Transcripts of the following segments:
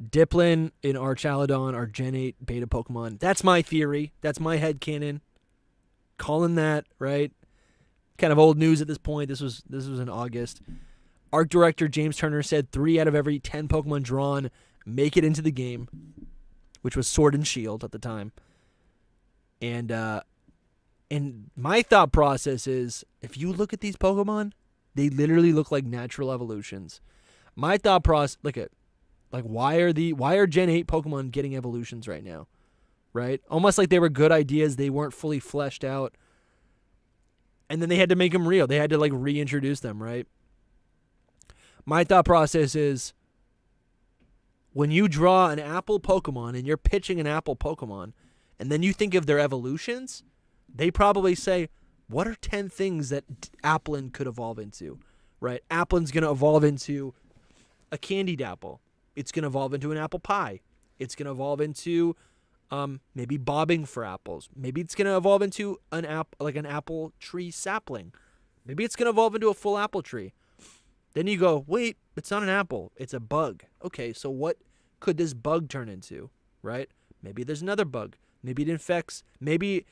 Dipplin and Archaludon are Gen 8 beta Pokemon. That's my theory. That's my headcanon. Calling that, right? Kind of old news at this point. This was in August. Art director James Turner said 3 out of every 10 Pokemon drawn make it into the game, which was Sword and Shield at the time. And my thought process is, if you look at these Pokemon, they literally look like natural evolutions. My thought process, why are Gen 8 Pokemon getting evolutions right now? Right? Almost like they were good ideas, they weren't fully fleshed out. And then they had to make them real. They had to reintroduce them, right? My thought process is, when you draw an apple Pokemon and you're pitching an apple Pokemon, and then you think of their evolutions, they probably say, what are 10 things that Applin could evolve into, right? Applin's going to evolve into a candied apple. It's going to evolve into an apple pie. It's going to evolve into maybe bobbing for apples. Maybe it's going to evolve into an apple tree sapling. Maybe it's going to evolve into a full apple tree. Then you go, wait, it's not an apple. It's a bug. Okay, so what could this bug turn into, right? Maybe there's another bug. Maybe it infects. Maybe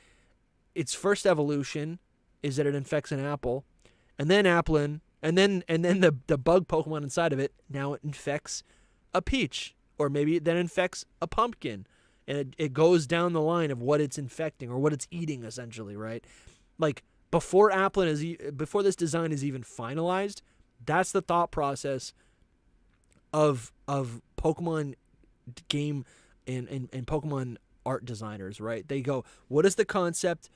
its first evolution is that it infects an apple, and then Applin, and then the bug Pokemon inside of it, now it infects a peach, or maybe it then infects a pumpkin, and it goes down the line of what it's infecting or what it's eating, essentially, right? Before before this design is even finalized, that's the thought process of Pokemon game and Pokemon art designers, right? They go, what is the concept?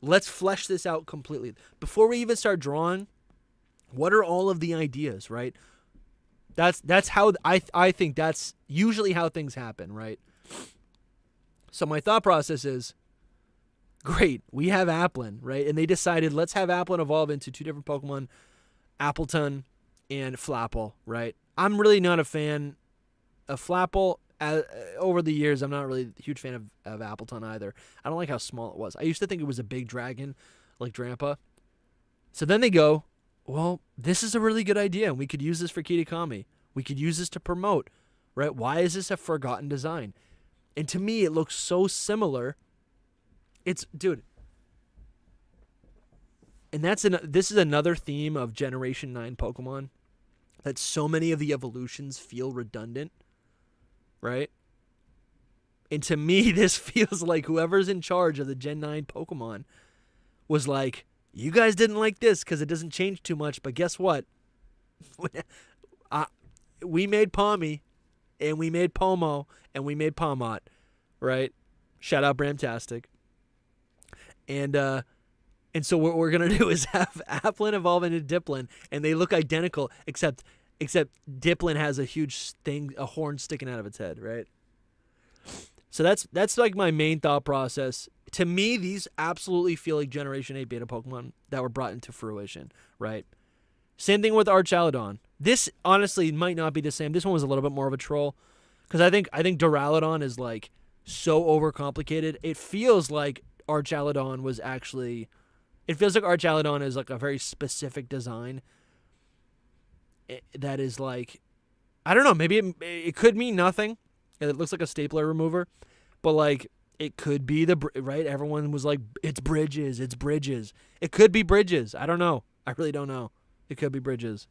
Let's flesh this out completely. Before we even start drawing, what are all of the ideas, right? That's how I think that's usually how things happen, right? So my thought process is, great, we have Applin, right? And they decided, let's have Applin evolve into 2 different Pokemon, Appleton and Flapple, right? I'm really not a fan of Flapple. Over the years, I'm not really a huge fan of Appleton either. I don't like how small it was. I used to think it was a big dragon, like Drampa. So then they go, well, this is a really good idea, and we could use this for Kitakami. We could use this to promote, right? Why is this a forgotten design? And to me, it looks so similar. Dude. And this is another theme of Generation 9 Pokemon, that so many of the evolutions feel redundant, right? And to me, this feels like whoever's in charge of the Gen 9 Pokemon was like, you guys didn't like this because it doesn't change too much, but guess what? We made Palmy, and we made Pomo, and we made Palmot, right? Shout out Bramtastic. And so what we're going to do is have Applin evolve into Dipplin, and they look identical, except Dipplin has a huge thing, a horn sticking out of its head, right? So that's like my main thought process. To me, these absolutely feel like Generation 8 beta Pokemon that were brought into fruition, right? Same thing with Archaludon. This honestly might not be the same. This one was a little bit more of a troll, because I think Duraludon is so overcomplicated. It feels like Archaludon was actually... It feels like Archaludon is a very specific design that is I don't know, maybe it could mean nothing. It looks like a stapler remover, but it could be right? Everyone was like, it's Bridges. It could be Bridges. I don't know. I really don't know. It could be Bridges.